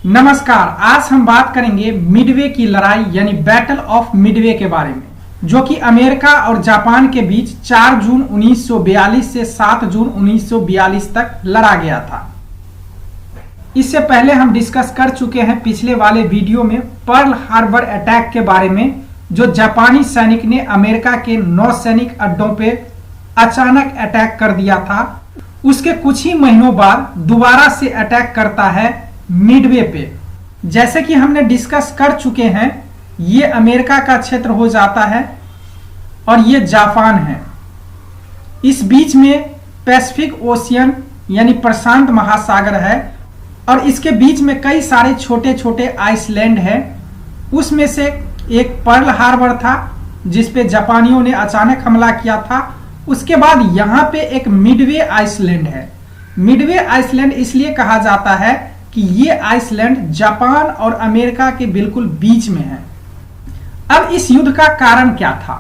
नमस्कार। आज हम बात करेंगे मिडवे की लड़ाई यानी बैटल ऑफ मिडवे के बारे में, जो कि अमेरिका और जापान के बीच 4 जून 1942 से 7 जून 1942 तक लड़ा गया था। इससे पहले हम डिस्कस कर चुके हैं पिछले वाले वीडियो में पर्ल हार्बर अटैक के बारे में, जो जापानी सैनिक ने अमेरिका के 9 सैनिक अड्डों पे अचानक अटैक कर दिया था। उसके कुछ ही महीनों बाद दोबारा से अटैक करता है मिडवे पे। जैसे कि हमने डिस्कस कर चुके हैं, ये अमेरिका का क्षेत्र हो जाता है और ये जापान है। इस बीच में पैसिफिक ओशियन यानी प्रशांत महासागर है और इसके बीच में कई सारे छोटे छोटे आइसलैंड हैं। उसमें से एक पर्ल हार्बर था जिस पे जापानियों ने अचानक हमला किया था। उसके बाद यहाँ पे एक मिडवे आइसलैंड है। मिडवे आइसलैंड इसलिए कहा जाता है कि ये आइसलैंड जापान और अमेरिका के बिल्कुल बीच में है। अब इस युद्ध का कारण क्या था,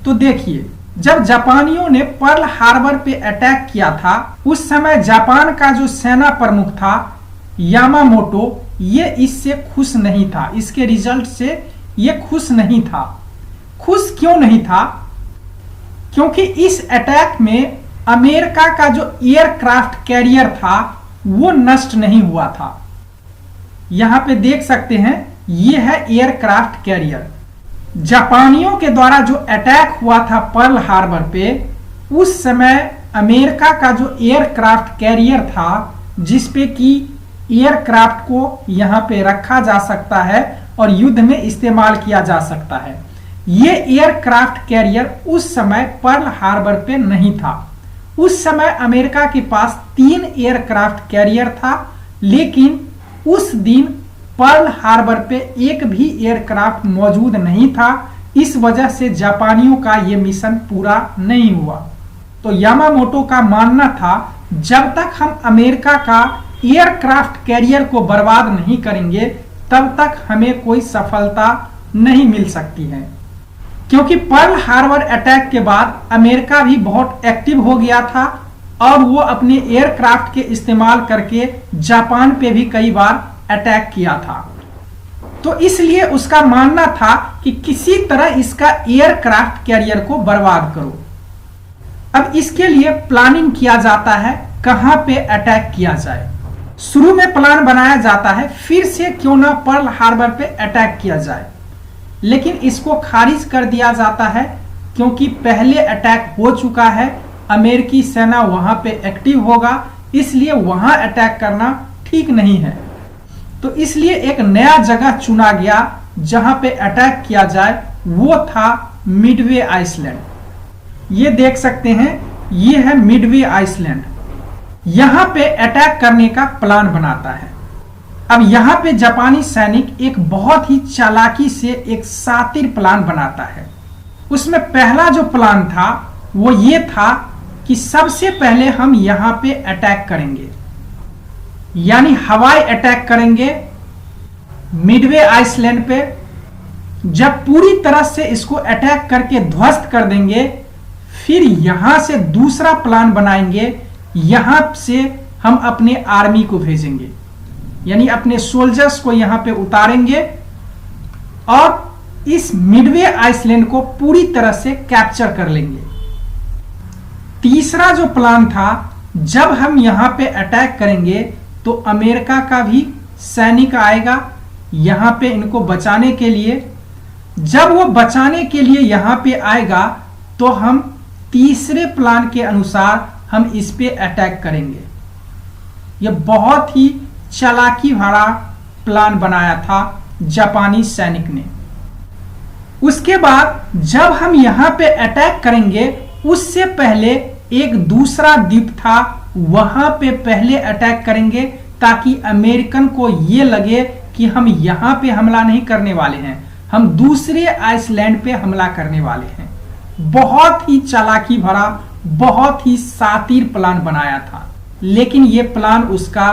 तो देखिए, जब जापानियों ने पर्ल हार्बर पे अटैक किया था, उस समय जापान का जो सेना प्रमुख था यामामोटो, ये इससे खुश नहीं था। इसके रिजल्ट से ये खुश नहीं था। खुश क्यों नहीं था? क्योंकि इस अटैक में अमेरिका का जो एयरक्राफ्ट कैरियर था वो नष्ट नहीं हुआ था। यहां पे देख सकते हैं, ये है एयरक्राफ्ट कैरियर। जापानियों के द्वारा जो अटैक हुआ था पर्ल हार्बर पे, उस समय अमेरिका का जो एयरक्राफ्ट कैरियर था, जिस पे कि एयरक्राफ्ट को यहां पे रखा जा सकता है और युद्ध में इस्तेमाल किया जा सकता है, ये एयरक्राफ्ट कैरियर उस समय पर्ल हार्बर पे नहीं था। उस समय अमेरिका के पास 3 एयरक्राफ्ट कैरियर था, लेकिन उस दिन पर्ल हार्बर पे एक भी एयरक्राफ्ट मौजूद नहीं था। इस वजह से जापानियों का यह मिशन पूरा नहीं हुआ। तो यामामोटो का मानना था, जब तक हम अमेरिका का एयरक्राफ्ट कैरियर को बर्बाद नहीं करेंगे, तब तक हमें कोई सफलता नहीं मिल सकती है। क्योंकि पर्ल हार्बर अटैक के बाद अमेरिका भी बहुत एक्टिव हो गया था और वो अपने एयरक्राफ्ट के इस्तेमाल करके जापान पे भी कई बार अटैक किया था। तो इसलिए उसका मानना था कि किसी तरह इसका एयरक्राफ्ट कैरियर को बर्बाद करो। अब इसके लिए प्लानिंग किया जाता है, कहां पे अटैक किया जाए। शुरू में प्लान बनाया जाता है, फिर से क्यों ना पर्ल हार्बर पे अटैक किया जाए, लेकिन इसको खारिज कर दिया जाता है क्योंकि पहले अटैक हो चुका है। अमेरिकी सेना वहां पे एक्टिव होगा, इसलिए वहां अटैक करना ठीक नहीं है। तो इसलिए एक नया जगह चुना गया जहां पे अटैक किया जाए, वो था मिडवे आइसलैंड। ये देख सकते हैं, ये है मिडवे आइसलैंड। यहां पे अटैक करने का प्लान बनाता है। अब यहां पे जापानी सैनिक एक बहुत ही चालाकी से एक शातिर प्लान बनाता है। उसमें पहला जो प्लान था वो ये था कि सबसे पहले हम यहां पे अटैक करेंगे, यानी हवाई अटैक करेंगे मिडवे आइसलैंड पे। जब पूरी तरह से इसको अटैक करके ध्वस्त कर देंगे, फिर यहां से दूसरा प्लान बनाएंगे। यहां से हम अपने आर्मी को भेजेंगे, यानी अपने सोल्जर्स को यहां पे उतारेंगे और इस मिडवे आइसलैंड को पूरी तरह से कैप्चर कर लेंगे। तीसरा जो प्लान था, जब हम यहां पे अटैक करेंगे तो अमेरिका का भी सैनिक आएगा यहां पे इनको बचाने के लिए। जब वो बचाने के लिए यहां पे आएगा तो हम तीसरे प्लान के अनुसार हम इस पे अटैक करेंगे। यह बहुत ही चालाकी भरा प्लान बनाया था जापानी सैनिक ने। उसके बाद जब हम यहां पे अटैक करेंगे, उससे पहले एक दूसरा द्वीप था, वहां पे पहले अटैक करेंगे ताकि अमेरिकन को यह लगे कि हम यहां पे हमला नहीं करने वाले हैं, हम दूसरे आइसलैंड पे हमला करने वाले हैं। बहुत ही चालाकी भरा, बहुत ही शातिर प्लान बनाया था, लेकिन यह प्लान उसका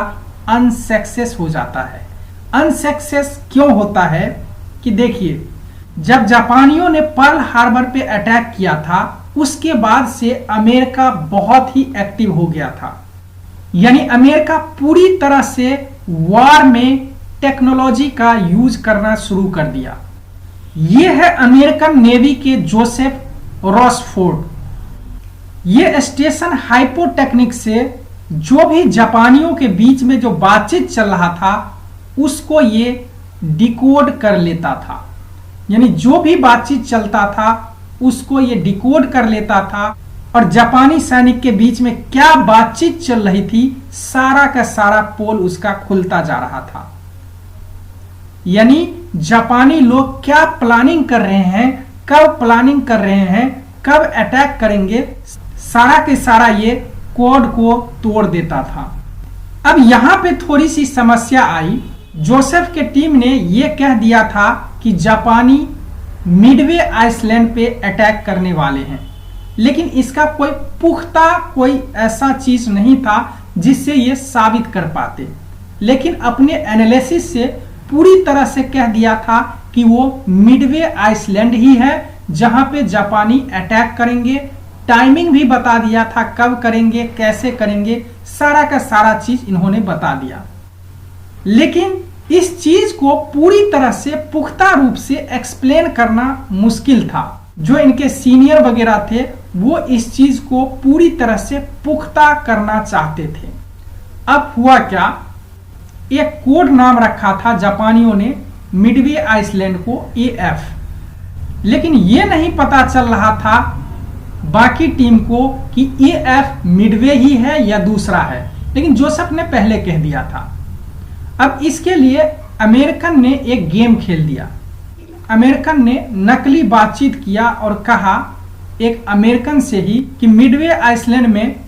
अनसक्सेस हो जाता है। अनसक्सेस क्यों होता है कि देखिए, जब जापानियों ने पर्ल हार्बर पे अटैक किया था, उसके बाद से अमेरिका बहुत ही एक्टिव हो गया था। यानी अमेरिका पूरी तरह से वॉर में टेक्नोलॉजी का यूज करना शुरू कर दिया। ये है अमेरिकन नेवी के जोसेफ रॉसफोर्ड। ये स्टेशन हाइपोटेक्निक से जो भी जापानियों के बीच में जो बातचीत चल रहा था उसको ये डिकोड कर लेता था, यानी जो भी बातचीत चलता था उसको ये डिकोड कर लेता था और जापानी सैनिक के बीच में क्या बातचीत चल रही थी सारा का सारा पोल उसका खुलता जा रहा था। यानी जापानी लोग क्या प्लानिंग कर रहे हैं, कब प्लानिंग कर रहे हैं, कब अटैक करेंगे, सारा के सारा ये कोड को तोड़ देता था। अब यहां पे थोड़ी सी समस्या आई। जोसेफ के टीम ने यह कह दिया था कि जापानी मिडवे आइसलैंड पे अटैक करने वाले हैं, लेकिन इसका कोई पुख्ता कोई ऐसा चीज नहीं था जिससे ये साबित कर पाते। लेकिन अपने एनालिसिस से पूरी तरह से कह दिया था कि वो मिडवे आइसलैंड ही है जहां पे जापानी अटैक करेंगे। टाइमिंग भी बता दिया था, कब करेंगे, कैसे करेंगे, सारा का सारा चीज इन्होंने बता दिया। लेकिन इस चीज को पूरी तरह से पुख्ता रूप से एक्सप्लेन करना मुश्किल था। जो इनके सीनियर वगैरह थे वो इस चीज को पूरी तरह से पुख्ता करना चाहते थे। अब हुआ क्या, एक कोड नाम रखा था जापानियों ने मिडवे आइसलैंड को AF, लेकिन यह नहीं पता चल रहा था बाकी टीम को कि AF मिडवे ही है या दूसरा है, लेकिन जोसेफ ने पहले कह दिया था। अब इसके लिए अमेरिकन ने एक गेम खेल दिया। अमेरिकन ने नकली बातचीत किया और कहा एक अमेरिकन से ही कि मिडवे आइसलैंड में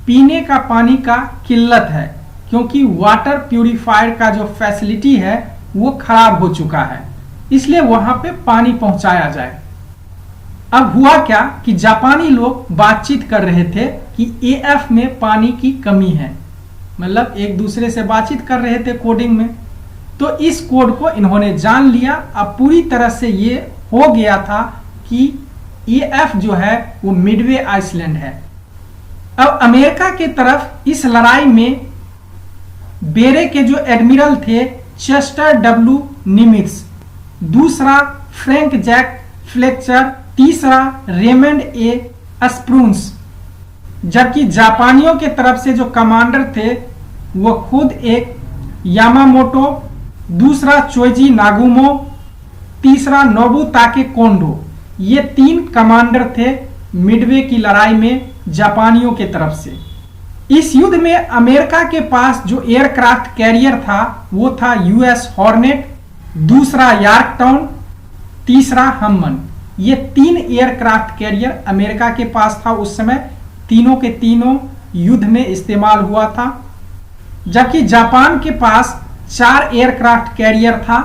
पीने का पानी का किल्लत है क्योंकि वाटर प्यूरिफायर का जो फैसिलिटी है वो खराब हो चुका है, इसलिए वहां पे पानी पहुंचाया जाए। अब हुआ क्या कि जापानी लोग बातचीत कर रहे थे कि AF में पानी की कमी है, मतलब एक दूसरे से बातचीत कर रहे थे कोडिंग में। तो इस कोड को इन्होंने जान लिया। अब पूरी तरह से ये हो गया था कि AF जो है वो मिडवे आइसलैंड है। अब अमेरिका के तरफ इस लड़ाई में बेरे के जो एडमिरल थे चेस्टर W निमित्स, दूसरा फ्रैंक जैक फ्लेक्चर, तीसरा रेमंड A स्प्रून्स, जबकि जापानियों के तरफ से जो कमांडर थे वो खुद एक यामामोटो, दूसरा चोइजी नागुमो, तीसरा नोबुताके कोंडो। ये 3 कमांडर थे मिडवे की लड़ाई में जापानियों के तरफ से। इस युद्ध में अमेरिका के पास जो एयरक्राफ्ट कैरियर था वो था US हॉर्नेट, दूसरा यॉर्कटाउन, तीसरा हम्मन। ये 3 एयरक्राफ्ट कैरियर अमेरिका के पास था उस समय। तीनों के तीनों युद्ध में इस्तेमाल हुआ था, जबकि जापान के पास 4 एयरक्राफ्ट कैरियर था।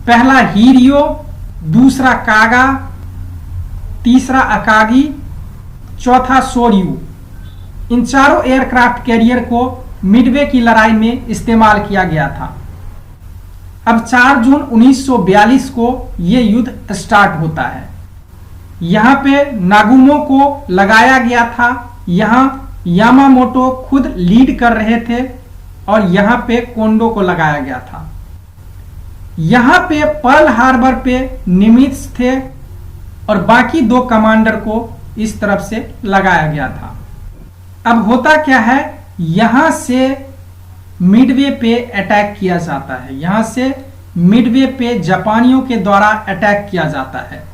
पहला हीरियो, दूसरा कागा, तीसरा अकागी, चौथा सोर्यू। इन चारों एयरक्राफ्ट कैरियर को मिडवे की लड़ाई में इस्तेमाल किया गया था। अब 4 जून 1942 को यह युद्ध स्टार्ट होता है। यहां पे नागुमो को लगाया गया था, यहां यामामोटो खुद लीड कर रहे थे और यहां पे कोंडो को लगाया गया था। यहां पे पर्ल हार्बर पे निमित्स थे और बाकी 2 कमांडर को इस तरफ से लगाया गया था। अब होता क्या है, यहां से मिडवे पे अटैक किया जाता है, यहां से मिडवे पे जापानियों के द्वारा अटैक किया जाता है।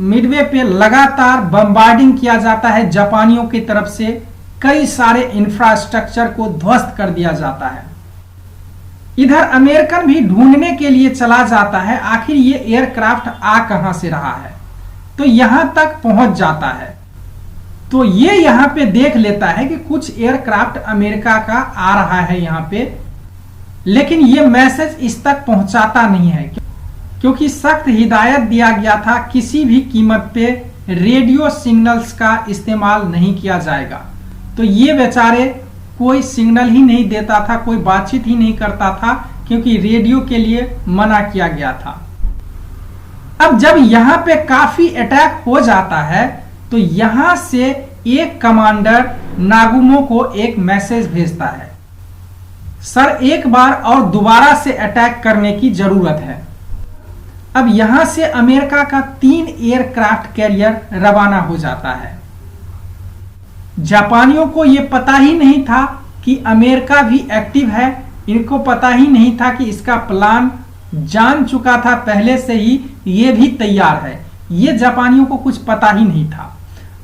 मिडवे पे लगातार बम्बार्डिंग किया जाता है जापानियों की तरफ से, कई सारे इंफ्रास्ट्रक्चर को ध्वस्त कर दिया जाता है। इधर अमेरिकन भी ढूंढने के लिए चला जाता है आखिर ये एयरक्राफ्ट आ कहां से रहा है, तो यहां तक पहुंच जाता है। तो ये यहां पे देख लेता है कि कुछ एयरक्राफ्ट अमेरिका का आ रहा है यहां पे, लेकिन ये मैसेज इस तक पहुंचाता नहीं है क्योंकि सख्त हिदायत दिया गया था किसी भी कीमत पे रेडियो सिग्नल्स का इस्तेमाल नहीं किया जाएगा। तो ये बेचारे कोई सिग्नल ही नहीं देता था, कोई बातचीत ही नहीं करता था क्योंकि रेडियो के लिए मना किया गया था। अब जब यहां पे काफी अटैक हो जाता है तो यहां से एक कमांडर नागुमो को एक मैसेज भेजता है, सर एक बार और दोबारा से अटैक करने की जरूरत है। अब यहां से अमेरिका का 3 एयरक्राफ्ट कैरियर रवाना हो जाता है। जापानियों को यह पता ही नहीं था कि अमेरिका भी एक्टिव है, इनको पता ही नहीं था कि इसका प्लान जान चुका था पहले से ही, ये भी तैयार है, ये जापानियों को कुछ पता ही नहीं था।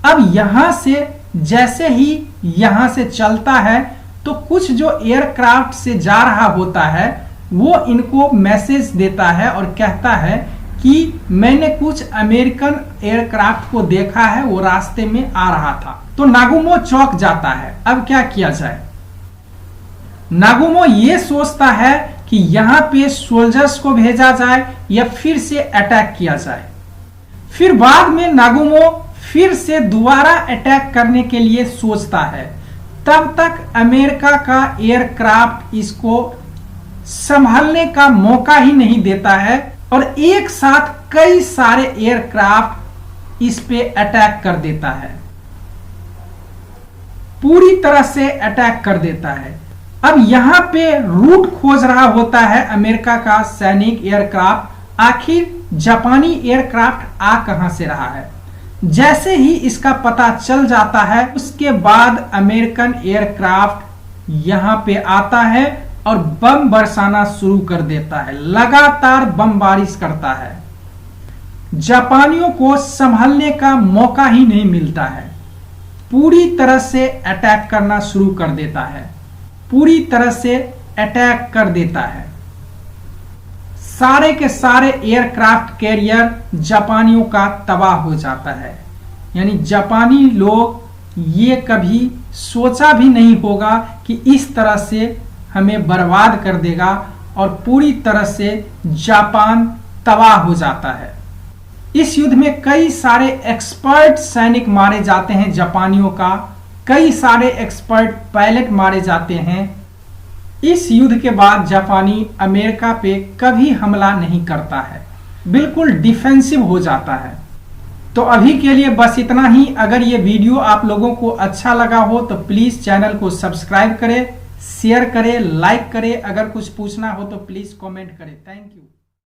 अब यहां से जैसे ही यहां से चलता है तो कुछ जो एयरक्राफ्ट से जा रहा होता है वो इनको मैसेज देता है और कहता है कि मैंने कुछ अमेरिकन एयरक्राफ्ट को देखा है, वो रास्ते में आ रहा था। तो नागुमो चौंक जाता है। अब क्या किया जाए? नागुमो ये सोचता है कि यहां पे सोल्जर्स को भेजा जाए या फिर से अटैक किया जाए। फिर बाद में नागुमो फिर से दोबारा अटैक करने के लिए सोचता है। तब तक अमेरिका का एयरक्राफ्ट इसको संभालने का मौका ही नहीं देता है और एक साथ कई सारे एयरक्राफ्ट इस पे अटैक कर देता है, पूरी तरह से अटैक कर देता है। अब यहां पे रूट खोज रहा होता है अमेरिका का सैनिक एयरक्राफ्ट, आखिर जापानी एयरक्राफ्ट आ कहां से रहा है। जैसे ही इसका पता चल जाता है उसके बाद अमेरिकन एयरक्राफ्ट यहां पे आता है और बम बरसाना शुरू कर देता है, लगातार बम बारिश करता है। जापानियों को संभलने का मौका ही नहीं मिलता है, पूरी तरह से अटैक करना शुरू कर देता है, पूरी तरह से अटैक कर देता है। सारे के सारे एयरक्राफ्ट कैरियर जापानियों का तबाह हो जाता है। यानी जापानी लोग ये कभी सोचा भी नहीं होगा कि इस तरह से हमें बर्बाद कर देगा और पूरी तरह से जापान तबाह हो जाता है। इस युद्ध में कई सारे एक्सपर्ट सैनिक मारे जाते हैं जापानियों का, कई सारे एक्सपर्ट पायलट मारे जाते हैं। इस युद्ध के बाद जापानी अमेरिका पे कभी हमला नहीं करता है, बिल्कुल डिफेंसिव हो जाता है। तो अभी के लिए बस इतना ही। अगर ये वीडियो आप लोगों को अच्छा लगा हो तो प्लीज चैनल को सब्सक्राइब करें, शेयर करें, लाइक करें। अगर कुछ पूछना हो तो प्लीज कमेंट करें। Thank you.